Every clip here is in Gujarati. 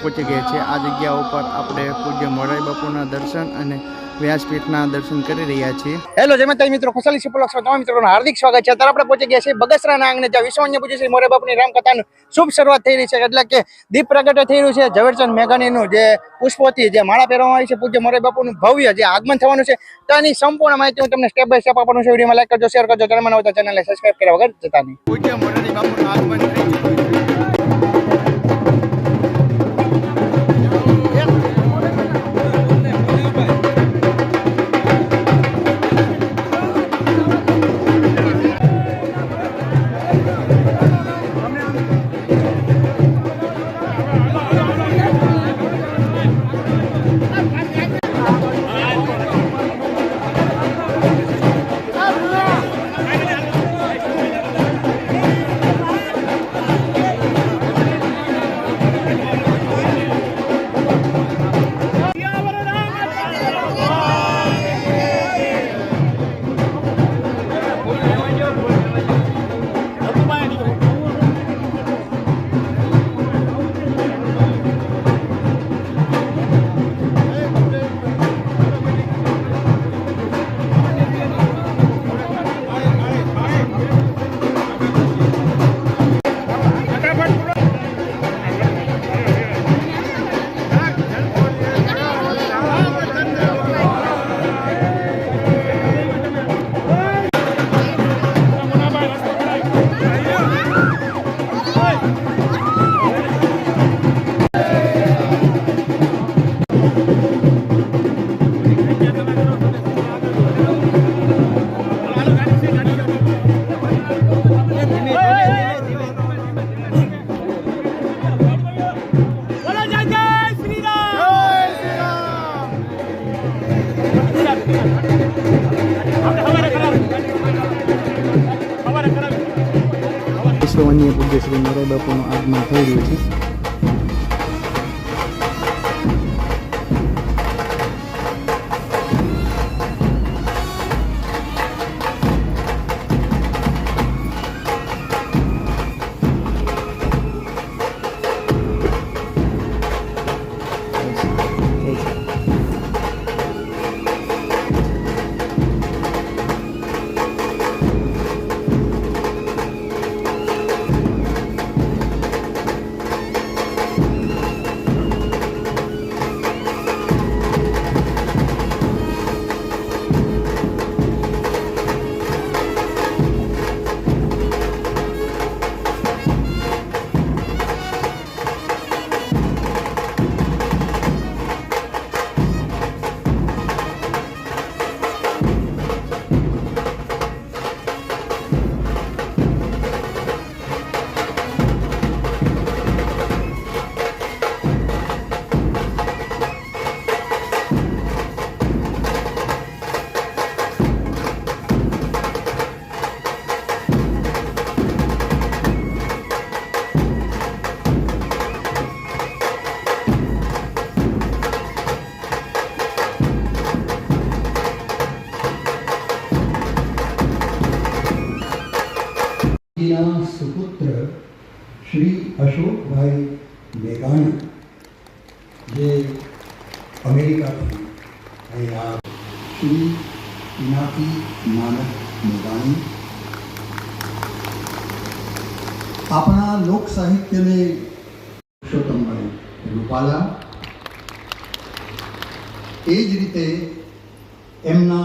પહોંચી ગયા છીએ। આ જગ્યા ઉપર આપણે પૂજ્ય મોરારી બાપુના દર્શન અને વ્યાસપીઠના દર્શન કરી રહ્યા છીએ। હેલો જય માતાજી મિત્રો, ખુશાલી સિપોલક્ષમાં તમામ મિત્રોનું હાર્દિક સ્વાગત છે। અત્યારે આપણે પહોંચી ગયા છીએ બગસરાના આંગણે, જ્યાં વિશ્વવન્ય પૂજ્ય શ્રી મોરારી બાપુની રામકથાનું શુભ શરૂઆત થઈ રહી છે। એટલે કે દીપ પ્રગટ થઈ રહ્યું છે। ઝવેરચંદ મેઘાણીનું જે પુષ્પોથી જે માળા પહેરવામાં આવી છે પૂજ્ય મોરારી બાપુનું ભવ્ય જે આગમન થવાનું છે, તો આની સંપૂર્ણ માહિતી હું તમને સ્ટેપ બાય સ્ટેપ આપવાનું છે। વિડીયોમાં લાઈક કરજો, શેર કરજો, ચેનલમાં નવા હોય તો ચેનલને સબસ્ક્રાઇબ કર્યા વગર જતા નહીં। પૂજ્ય મોરારી બાપુનું આગમન થઈ ચૂક્યું છે। વિશ્વવન્ય પૂજ્ય શ્રી મોરારી બાપુનું આગમન થઈ રહ્યું છે। सुपुत्र श्री अशोक भाई मेघाणी जे अमेरिका थी श्री पिनाकी नानक मेघाणी अपना लोक साहित्य ने पुरुषोत्तम भाई रूपाला एज रीते एमना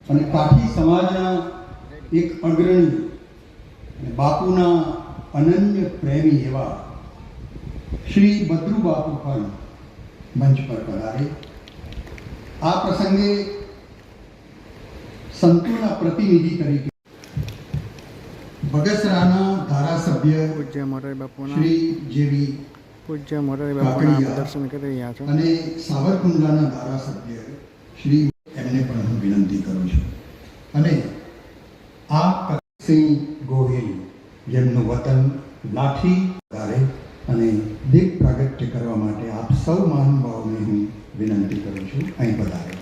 अने काठी समाजना एक अग्रणी बापूना अनन्य प्रेमी एवा श्री बद्रू बापू पर मंच पर पधारे। आ प्रसंगे संतोना प्रतिनिधि तरीके बगसराना धारासभ्य पूज्य मोरारी बापूना श्री जेवी पूज्य मोरारी बापूना दर्शन કરી રહ્યા છો અને સાવરકુંડલાના ધારાસભ્ય શ્રી એમને પણ હું વિનંતી કરું છું। અને આ સિંહ ગોહિલ જેમનું વતન લાઠી ગારે અને દીપ પ્રાગટ્ય કરવા માટે આપ સૌ મહાનુભાવોને હું વિનંતી કરું છું, અહીં પધારે।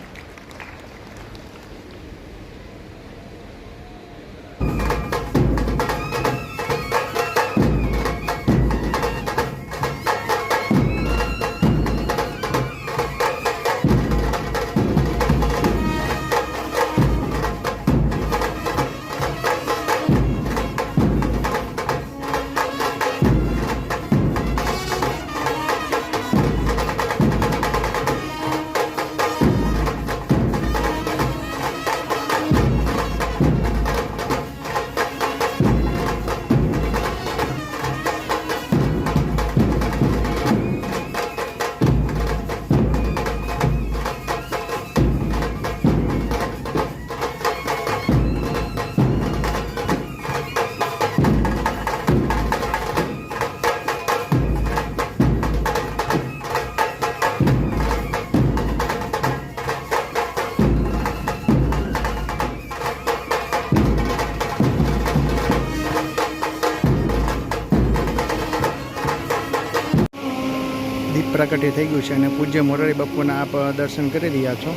પ્રાકટ્ય થઈ ગયું છે અને પૂજ્ય મોરારી બાપુના આપ દર્શન કરી રહ્યા છો.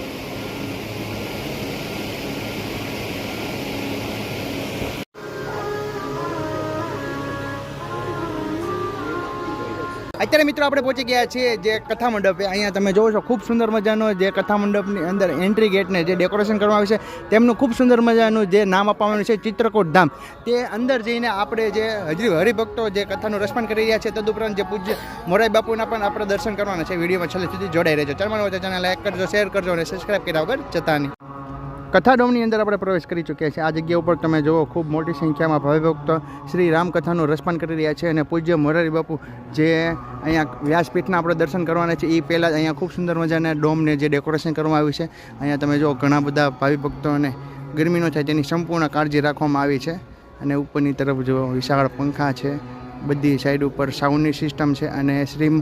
અત્યારે મિત્રો આપણે પહોંચી ગયા છીએ જે કથા મંડપે. અહીંયા તમે જોવો છો ખૂબ સુંદર મજાનો જે કથા મંડપની અંદર એન્ટ્રી ગેટને જે ડેકોરેશન કરવામાં આવ્યું છે તેમનું ખૂબ સુંદર મજાનું જે નામ આપવામાં આવ્યું છે ચિત્રકૂટ ધામ. તે અંદર જઈને આપણે જે હરિભક્તો જે કથાનું રસપાન કરી રહ્યા છે તદુપરાંત જે પૂજ્ય મોરારી બાપુના પણ આપણે દર્શન કરવાના છે. વિડીયોમાં છેલ્લે સુધી જોડાઈ રહેજો. ચેનલ ચેનલ લાઈક કરજો, શેર કરજો અને સબસ્ક્રાઈબ કર્યા વગર જતા નહીં. કથાડોમની અંદર આપણે પ્રવેશ કરી ચૂક્યા છીએ. આ જગ્યા ઉપર તમે જુઓ ખૂબ મોટી સંખ્યામાં ભાવિભક્તો શ્રી રામકથાનું રસપાન કરી રહ્યા છે અને પૂજ્ય મોરારી બાપુ જે અહીંયા વ્યાસપીઠના આપણે દર્શન કરવાના છે એ પહેલાં અહીંયા ખૂબ સુંદર મજાના ડોમને જે ડેકોરેશન કરવામાં આવ્યું છે. અહીંયા તમે જુઓ ઘણા બધા ભાવિભક્તોને ગરમી ન થાય તેની સંપૂર્ણ કાળજી રાખવામાં આવી છે અને ઉપરની તરફ જો વિશાળ પંખા છે, બધી સાઈડ ઉપર સાઉન્ડની સિસ્ટમ છે અને શ્રી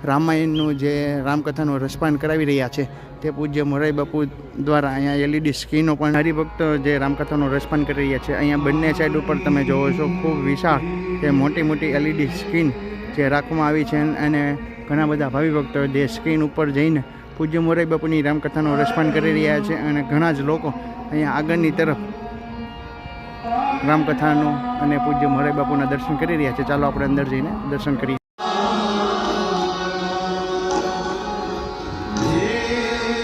રામાયણનું જે રામકથાનું રસપાન કરાવી રહ્યા છે તે પૂજ્ય મોરારી બાપુ દ્વારા અહીંયા LED સ્ક્રીનો પણ હરિભક્તો જે રામકથાનું રસપાન કરી રહ્યા છે. અહીંયા બંને સાઈડ ઉપર તમે જોવો છો ખૂબ વિશાળ જે મોટી LED સ્ક્રીન જે રાખવામાં આવી છે અને ઘણા બધા ભાવિભક્તો જે સ્ક્રીન ઉપર જઈને પૂજ્ય મોરારી બાપુની રામકથાનું રસપાન કરી રહ્યા છે અને ઘણા જ લોકો અહીંયા આગળની તરફ રામકથાનું અને પૂજ્ય મોરારી બાપુના દર્શન કરી રહ્યા છે. ચાલો આપણે અંદર જઈને દર્શન કરીએ.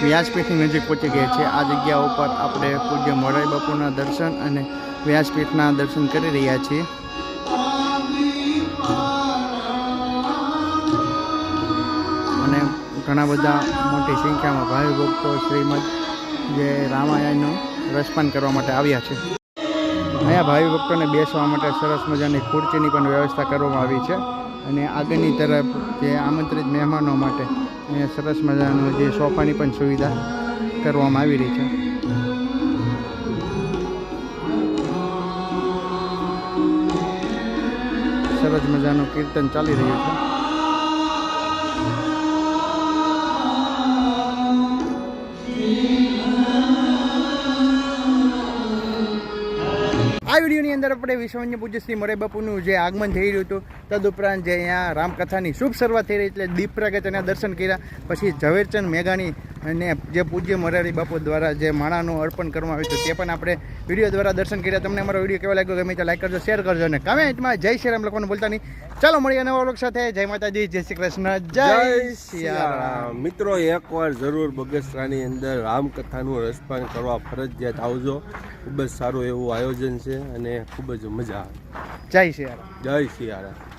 વ્યાસપીઠની નજીક પહોંચી ગયા છે. આ જગ્યા ઉપર આપણે પૂજ્ય મોરારી બાપુના દર્શન અને વ્યાસપીઠના દર્શન કરી રહ્યા છીએ. અને ઘણા બધા મોટી સંખ્યામાં ભાવિ ભક્તો શ્રીમદ જે રામાયણનું રસપાન કરવા માટે આવ્યા છે. અહીંયા ભાવિ ભક્તોને બેસવા માટે સરસ મજાની ખુરશીની પણ વ્યવસ્થા કરવામાં આવી છે અને આગળની તરફ જે આમંત્રિત મહેમાનો માટે અહીંયા સરસ મજાનું જે સોફાની પણ સુવિધા કરવામાં આવી રહી છે. સરસ મજાનું કીર્તન ચાલી રહ્યું છે. આ વિડીયોની અંદર આપણે વિશ્વવંદ્ય પૂજ્ય શ્રી મોરારી બાપુનું જે આગમન થઈ રહ્યું હતું તદુપરાંત જે અહીંયા રામકથાની શુભ શરૂઆત થઈ રહી એટલે દીપ પ્રાગટ્યના દર્શન કર્યા. પછી ઝવેરચંદ મેઘાણી અને જે પૂજ્ય મોરારી બાપુ દ્વારા જે માળાનું અર્પણ કરવામાં આવ્યું હતું તે પણ આપણે વિડીયો દ્વારા દર્શન કર્યા. તમને અમારો વિડીયો કેવો લાગ્યો ગમે તો લાઈક કરજો, શેર કરજો અને કમેન્ટમાં જય શ્રી રામ લખવાનું ભૂલતા નહીં. ચાલો મળીએ નવા વ્લોગ સાથે. જય માતાજી, જય શ્રી કૃષ્ણ, જય સિયારામ. મિત્રો એકવાર જરૂર બગસરાની અંદર રામકથાનું રસપાન કરવા ફરજિયાત આવજો. ખૂબ જ સારું એવું આયોજન છે અને ખૂબ જ મજા આવે. જય સિયારામ. જય સિયારામ.